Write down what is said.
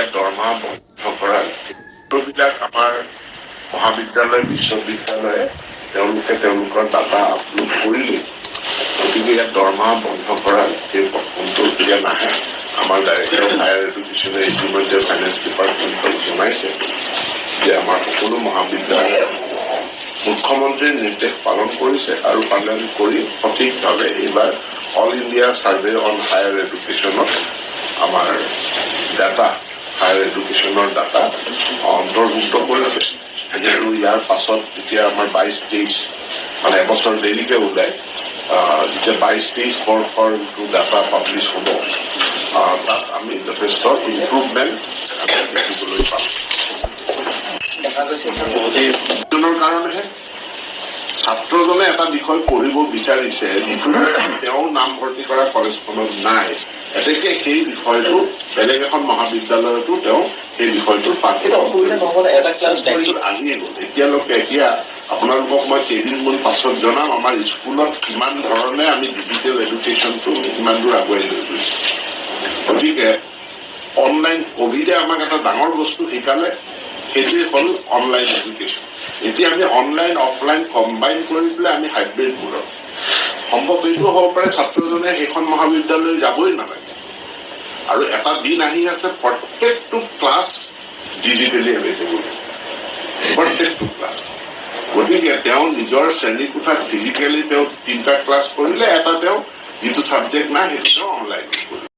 ইয়াত দৰমহা বন্ধ কৰা বিলাক আমাৰ মহাবিদ্যালয় বিশ্ববিদ্যালয়ে তেওঁলোকে তেওঁলোকৰ ডাটা আপলোড কৰিলে গতিকে ইয়াত দৰমহা বন্ধ কৰা সেই প্ৰথমটো এতিয়া নাহে আমাৰ ডাইৰেক্টৰ অফ হায়াৰ এডুকেশ্যনে ইতিমধ্যে ফাইনেন্স ডিপাৰ্টমেণ্টক জনাইছে যে আমাৰ সকলো মহাবিদ্যালয়ে মুখ্যমন্ত্ৰীৰ নিৰ্দেশ পালন কৰিছে আৰু পালন কৰি সঠিকভাৱে এইবাৰ all India survey on higher এডুকেশ্যনত আমাৰ ডাটা হায়াৰ এডুকেশ্যনৰ ডাটা অন্তৰ্ভুক্ত কৰিছে আৰু ইয়াৰ পাছত যেতিয়া আমাৰ 22-23 মানে এবছৰ দেৰিকে ওলাই যেতিয়া 22-23 বৰ্ষৰ যিটো ডাটা পাব্লিছ হ'ব তাত আমি যথেষ্ট ইম্প্ৰুভমেণ্ট দেখিবলৈ পাম কাৰণেহে ছাত্ৰজনে এটা বিষয় পঢ়িব বিচাৰিছে যিটো তেওঁ নামভৰ্তি কৰা কলেজখনত নাই এতেকে সেই বিষয়টো বেলেগ এখন মহাবিদ্যালয়তো তেওঁ সেই বিষয়টোৰ আহিয়ে গ'ল এতিয়ালৈকে এতিয়া আপোনালোকক মই কেইদিনমান পাছত জনাম আমাৰ স্কুলত কিমান ধৰণে আমি ডিজিটেল এডুকেশ্যনটো কিমান দূৰ আগুৱাই লৈ গৈছো গতিকে অনলাইন কভিডে আমাক এটা ডাঙৰ বস্তু শিকালে সেইটোৱে হ'ল অনলাইন এডুকেশ্যন এতিয়া আমি অনলাইন অফলাইন কম্বাইন কৰি পেলাই আমি হাইব্ৰিড মোডত সম্ভৱ এইটো হ'ব পাৰে ছাত্ৰজনে সেইখন মহাবিদ্যালয় যাবই নালাগে আৰু এটা দিন আহি আছে প্ৰত্যেকটো ক্লাছ ডিজিটেলি এভেইলেবল প্ৰত্যেকটো ক্লাছ গতিকে তেওঁ নিজৰ শ্ৰেণীকোঠাত ফিজিকেলি তেওঁ 3টা ক্লাছ কৰিলে এটা তেওঁ যিটো ছাবজেক্ট নাই সেইটো তেওঁ অনলাইন কৰিলে